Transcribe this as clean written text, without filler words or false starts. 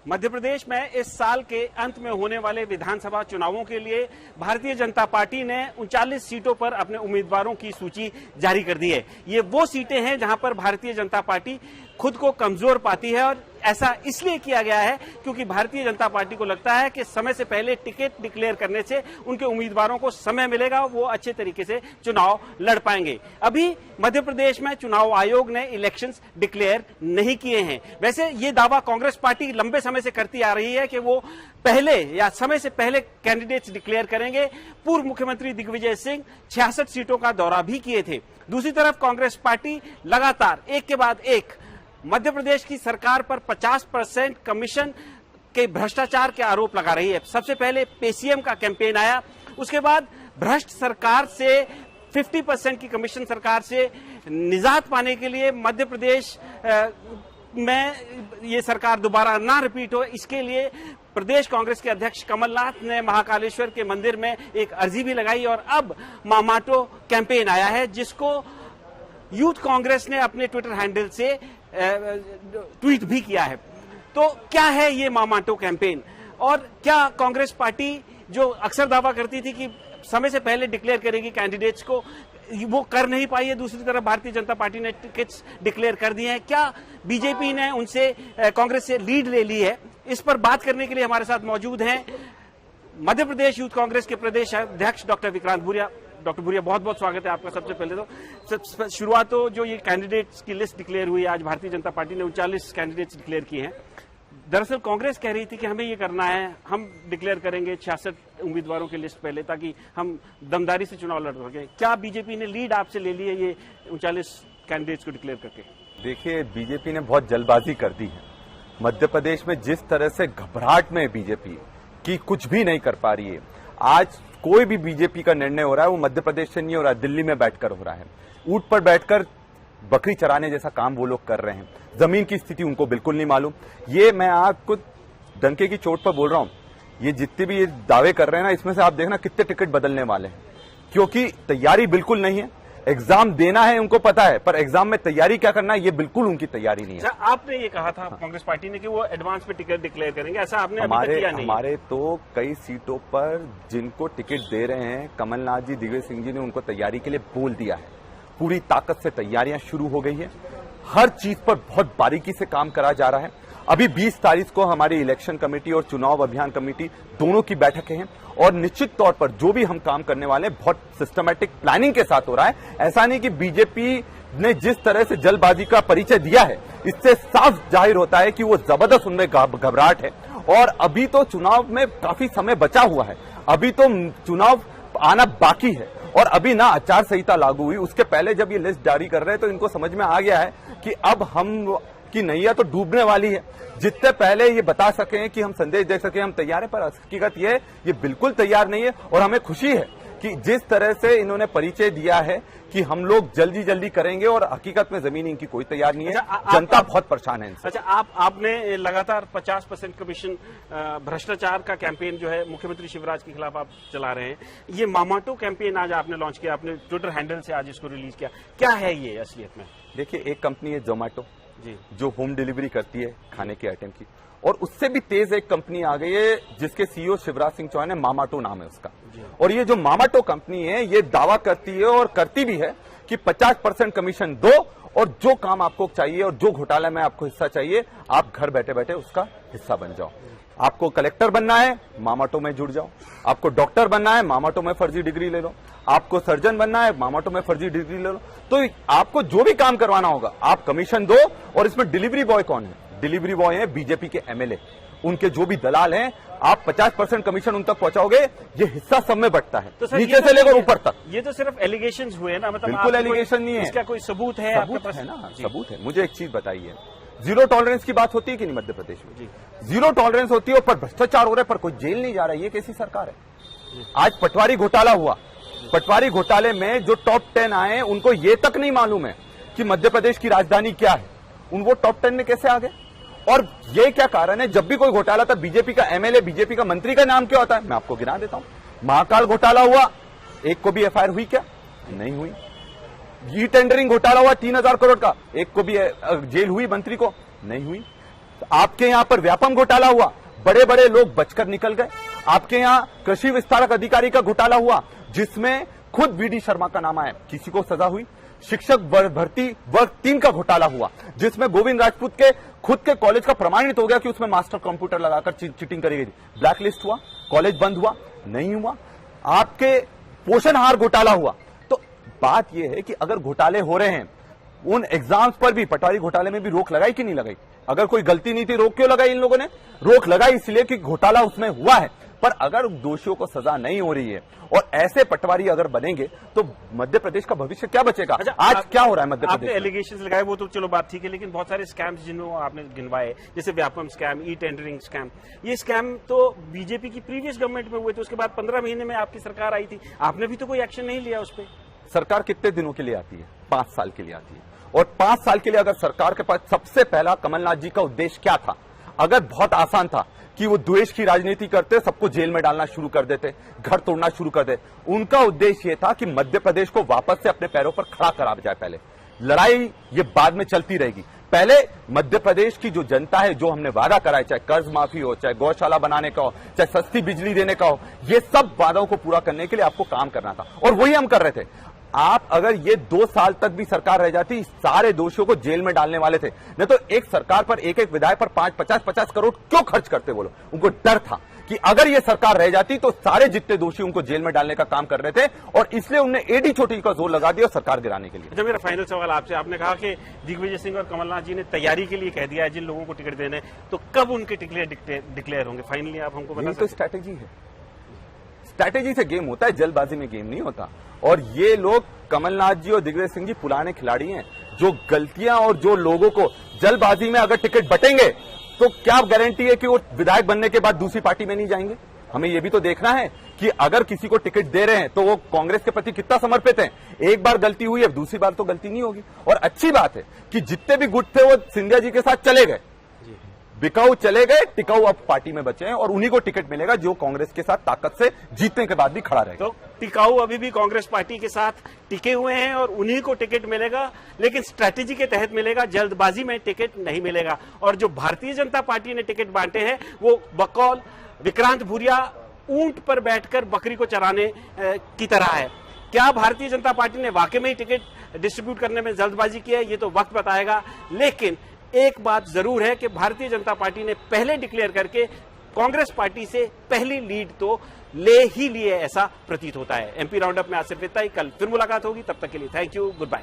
मध्य प्रदेश में इस साल के अंत में होने वाले विधानसभा चुनावों के लिए भारतीय जनता पार्टी ने 39 सीटों पर अपने उम्मीदवारों की सूची जारी कर दी है। ये वो सीटें हैं जहां पर भारतीय जनता पार्टी खुद को कमजोर पाती है और ऐसा इसलिए किया गया है क्योंकि भारतीय जनता पार्टी को लगता है कि समय से पहले टिकट डिक्लेयर करने से उनके उम्मीदवारों को समय मिलेगा, वो अच्छे तरीके से चुनाव लड़ पाएंगे। अभी मध्य प्रदेश में चुनाव आयोग ने इलेक्शंस डिक्लेयर नहीं किए हैं। वैसे ये दावा कांग्रेस पार्टी लंबे समय से करती आ रही है कि वो पहले या समय से पहले कैंडिडेट्स डिक्लेयर करेंगे। पूर्व मुख्यमंत्री दिग्विजय सिंह 66 सीटों का दौरा भी किए थे। दूसरी तरफ कांग्रेस पार्टी लगातार एक के बाद एक मध्य प्रदेश की सरकार पर 50% कमीशन के भ्रष्टाचार के आरोप लगा रही है। सबसे पहले पेसीएम का कैंपेन आया, उसके बाद भ्रष्ट सरकार से 50% की कमीशन सरकार से निजात पाने के लिए मध्य प्रदेश में ये सरकार दोबारा ना रिपीट हो, इसके लिए प्रदेश कांग्रेस के अध्यक्ष कमलनाथ ने महाकालेश्वर के मंदिर में एक अर्जी भी लगाई और अब मामाटो कैंपेन आया है, जिसको यूथ कांग्रेस ने अपने ट्विटर हैंडल से ट्वीट भी किया है। तो क्या है ये मामाटो कैंपेन और क्या कांग्रेस पार्टी जो अक्सर दावा करती थी कि समय से पहले डिक्लेयर करेगी कैंडिडेट्स को, वो कर नहीं पाई है। दूसरी तरफ भारतीय जनता पार्टी ने टिकट्स डिक्लेयर कर दिए हैं। क्या बीजेपी ने उनसे कांग्रेस से लीड ले ली है? इस पर बात करने के लिए हमारे साथ मौजूद हैं मध्य प्रदेश यूथ कांग्रेस के प्रदेश अध्यक्ष डॉक्टर विक्रांत भूरिया। डॉक्टर भूरिया, बहुत बहुत स्वागत है आपका। सबसे पहले तो शुरुआत तो जो ये कैंडिडेट्स की लिस्ट डिक्लेयर हुई है, आज भारतीय जनता पार्टी ने 39 कैंडिडेट्स डिक्लेयर किए हैं। दरअसल कांग्रेस कह रही थी कि हमें ये करना है, हम डिक्लेयर करेंगे 66 उम्मीदवारों की लिस्ट पहले, ताकि हम दमदारी से चुनाव लड़ सकें। क्या बीजेपी ने लीड आपसे ले ली है ये 39 कैंडिडेट्स को डिक्लेयर करके? देखिए, बीजेपी ने बहुत जल्दबाजी कर दी है। मध्य प्रदेश में जिस तरह से घबराहट में बीजेपी की कुछ भी नहीं कर पा रही है। आज कोई भी बीजेपी का निर्णय हो रहा है वो मध्य प्रदेश से नहीं हो रहा है, दिल्ली में बैठकर हो रहा है। ऊंट पर बैठकर बकरी चराने जैसा काम वो लोग कर रहे हैं। जमीन की स्थिति उनको बिल्कुल नहीं मालूम। ये मैं आपको डंके की चोट पर बोल रहा हूं, ये जितने भी ये दावे कर रहे हैं ना, इसमें से आप देखना कितने टिकट बदलने वाले हैं, क्योंकि तैयारी बिल्कुल नहीं है। एग्जाम देना है उनको पता है, पर एग्जाम में तैयारी क्या करना है ये बिल्कुल उनकी तैयारी नहीं है। आपने ये कहा था कांग्रेस पार्टी ने कि वो एडवांस में टिकट डिक्लेयर करेंगे, ऐसा आपने अभी तक किया नहीं। हमारे तो कई सीटों पर जिनको टिकट दे रहे हैं कमलनाथ जी, दिग्विजय सिंह जी ने उनको तैयारी के लिए बोल दिया है। पूरी ताकत से तैयारियां शुरू हो गई है। हर चीज पर बहुत बारीकी से काम करा जा रहा है। अभी 20 तारीख को हमारी इलेक्शन कमेटी और चुनाव अभियान कमेटी दोनों की बैठकें हैं और निश्चित तौर पर जो भी हम काम करने वाले हैं बहुत सिस्टमैटिक प्लानिंग के साथ हो रहा है। ऐसा नहीं कि बीजेपी ने जिस तरह से जल्दबाजी का परिचय दिया है, इससे साफ जाहिर होता है कि वो जबरदस्त उनमें घबराहट है। और अभी तो चुनाव में काफी समय बचा हुआ है, अभी तो चुनाव आना बाकी है और अभी ना आचार संहिता लागू हुई। उसके पहले जब ये लिस्ट जारी कर रहे हैं तो इनको समझ में आ गया है कि अब हम की नैया तो डूबने वाली है। जितने पहले ये बता सकें कि हम संदेश दे सकें हम तैयार हैं, पर हकीकत ये बिल्कुल तैयार नहीं है। और हमें खुशी है कि जिस तरह से इन्होंने परिचय दिया है कि हम लोग जल्दी जल्दी करेंगे, और हकीकत में जमीन इनकी कोई तैयार नहीं है। जनता बहुत परेशान है इनसे। अच्छा, आपने लगातार 50% कमीशन भ्रष्टाचार का कैंपेन जो है मुख्यमंत्री शिवराज के खिलाफ आप चला रहे हैं। ये मामाटो कैंपेन आज आपने लॉन्च किया, आपने ट्विटर हैंडल से आज इसको रिलीज किया। क्या है ये असलियत में? देखिए, एक कंपनी है जोमैटो जी, जो होम डिलीवरी करती है खाने के आइटम की, और उससे भी तेज एक कंपनी आ गई है जिसके सीईओ शिवराज सिंह चौहान है, मामाटो नाम है उसका। और ये जो मामाटो कंपनी है ये दावा करती है और करती भी है कि 50% कमीशन दो और जो काम आपको चाहिए और जो घोटाला में आपको हिस्सा चाहिए आप घर बैठे बैठे उसका हिस्सा बन जाओ। आपको कलेक्टर बनना है, मामाटो में जुड़ जाओ। आपको डॉक्टर बनना है, मामाटो में फर्जी डिग्री ले लो। आपको सर्जन बनना है, मामाटो में फर्जी डिग्री ले लो। तो आपको जो भी काम करवाना होगा आप कमीशन दो। और इसमें डिलीवरी बॉय कौन है? डिलीवरी बॉय है बीजेपी के एमएलए, उनके जो भी दलाल हैं। आप 50% कमीशन उन तक पहुंचाओगे, ये हिस्सा सब में बटता है, तो नीचे से लेकर ऊपर तक। ये तो सिर्फ एलिगेशंस हुए ना, मतलब बिल्कुल एलिगेशन नहीं है, इसका कोई सबूत है? सबूत है ना, सबूत है। मुझे एक चीज बताइए, जीरो टॉलरेंस की बात होती है कि नहीं मध्य प्रदेश में? जीरो टॉलरेंस होती है, पर भ्रष्टाचार हो रहा है, पर कोई जेल नहीं जा रहा है। ये कैसी सरकार है? आज पटवारी घोटाला हुआ, पटवारी घोटाले में जो टॉप 10 आए उनको ये तक नहीं मालूम है कि मध्य प्रदेश की राजधानी क्या है। वो टॉप 10 में कैसे आ गए? और ये क्या कारण है? जब भी कोई घोटाला था बीजेपी का एमएलए, बीजेपी का मंत्री का नाम क्या होता है? मैं आपको गिना देता हूं। महाकाल घोटाला हुआ, एक को भी एफआईआर हुई क्या? नहीं हुई। ई टेंडरिंग घोटाला हुआ 3000 करोड़ का, एक को भी जेल हुई मंत्री को? नहीं हुई। आपके यहां पर व्यापम घोटाला हुआ, बड़े बड़े लोग बचकर निकल गए। आपके यहां कृषि विस्तारक अधिकारी का घोटाला हुआ, जिसमें खुद बीडी शर्मा का नाम आया, किसी को सजा हुई। शिक्षक भर्ती वर्ग 3 का घोटाला हुआ, जिसमें गोविंद राजपूत के खुद के कॉलेज का प्रमाणित हो गया कि उसमें मास्टर कंप्यूटर लगाकर चीटिंग करी गई थी। ब्लैकलिस्ट हुआ, कॉलेज बंद हुआ, नहीं हुआ। आपके पोषण आहार घोटाला हुआ। तो बात यह है कि अगर घोटाले हो रहे हैं, उन एग्जाम्स पर भी, पटवारी घोटाले में भी रोक लगाई कि नहीं लगाई? अगर कोई गलती नहीं थी, रोक क्यों लगाई इन लोगों ने? रोक लगाई इसलिए कि घोटाला उसमें हुआ है। पर अगर दोषियों को सजा नहीं हो रही है और ऐसे पटवारी अगर बनेंगे तो मध्य प्रदेश का भविष्य क्या बचेगा? अच्छा, आज क्या हो रहा है मध्य प्रदेश आपने एलिगेशंस लगाए, वो तो चलो बात ठीक है, लेकिन बहुत सारे स्कैम्स जिनको आपने गिनवाए, जैसे Vyapam scam, e tendering scam, ये स्कैम तो बीजेपी की प्रीवियस गवर्नमेंट में हुए थे, उसके बाद 15 महीने में आपकी सरकार आई थी, आपने भी तो कोई एक्शन नहीं लिया उस पर। सरकार कितने दिनों के लिए आती है? 5 साल के लिए आती है। और 5 साल के लिए अगर सरकार के पास, सबसे पहला कमलनाथ जी का उद्देश्य क्या था? अगर बहुत आसान था कि वो द्वेष की राजनीति करते, सबको जेल में डालना शुरू कर देते, घर तोड़ना शुरू कर देते। उनका उद्देश्य ये था कि मध्य प्रदेश को वापस से अपने पैरों पर खड़ा करा जाए। पहले लड़ाई ये बाद में चलती रहेगी। पहले मध्य प्रदेश की जो जनता है, जो हमने वादा करा है, चाहे कर्ज माफी हो, चाहे गौशाला बनाने का हो, चाहे सस्ती बिजली देने का हो, ये सब वादों को पूरा करने के लिए आपको काम करना था और वही हम कर रहे थे। आप अगर ये 2 साल तक भी सरकार रह जाती, सारे दोषियों को जेल में डालने वाले थे। नहीं तो एक सरकार पर, एक एक विधायक पर 50 करोड़ क्यों खर्च करते वो लोग? उनको डर था कि अगर ये सरकार रह जाती तो सारे जितने दोषी उनको जेल में डालने का काम कर रहे थे, और इसलिए उन्होंने एडी छोटी का जोर लगा दिया सरकार गिराने के लिए। अच्छा, मेरा फाइनल सवाल आपसे, आपने कहा कि दिग्विजय सिंह और कमलनाथ जी ने तैयारी के लिए कह दिया है जिन लोगों को टिकट देने, तो कब उनके डिक्लेयर होंगे फाइनली, आप हमको बता सकते? तो स्ट्रैटेजी है, स्ट्रैटेजी से गेम होता है, जल्दबाजी में गेम नहीं होता। और ये लोग, कमलनाथ जी और दिग्विजय सिंह जी, पुराने खिलाड़ी हैं। जो गलतियां और जो लोगों को जल्दबाजी में अगर टिकट बटेंगे तो क्या गारंटी है कि वो विधायक बनने के बाद दूसरी पार्टी में नहीं जाएंगे? हमें ये भी तो देखना है कि अगर किसी को टिकट दे रहे हैं तो वो कांग्रेस के प्रति कितना समर्पित है। एक बार गलती हुई है, दूसरी बार तो गलती नहीं होगी। और अच्छी बात है कि जितने भी गुट थे वो सिंधिया जी के साथ चले गए, बिकाऊ चले गए, टिकाऊ अब पार्टी में बचे हैं, और उन्हीं को टिकट मिलेगा जो कांग्रेस के साथ ताकत से जीतने के बाद भी खड़ा रहेगा। तो टिकाऊ अभी भी कांग्रेस पार्टी के साथ टिके हुए हैं और उन्हीं को टिकट मिलेगा, लेकिन स्ट्रैटेजी के तहत मिलेगा, जल्दबाजी में टिकट नहीं मिलेगा। और जो भारतीय जनता पार्टी ने टिकट बांटे हैं वो बकौल विक्रांत भूरिया ऊंट पर बैठकर बकरी को चराने की तरह है। क्या भारतीय जनता पार्टी ने वाकई में ही टिकट डिस्ट्रीब्यूट करने में जल्दबाजी की है, ये तो वक्त बताएगा। लेकिन एक बात जरूर है कि भारतीय जनता पार्टी ने पहले डिक्लेयर करके कांग्रेस पार्टी से पहली लीड तो ले ही लिए, ऐसा प्रतीत होता है। एमपी राउंडअप में आज सिर्फ इतना ही। कल फिर मुलाकात होगी, तब तक के लिए थैंक यू, गुड बाय।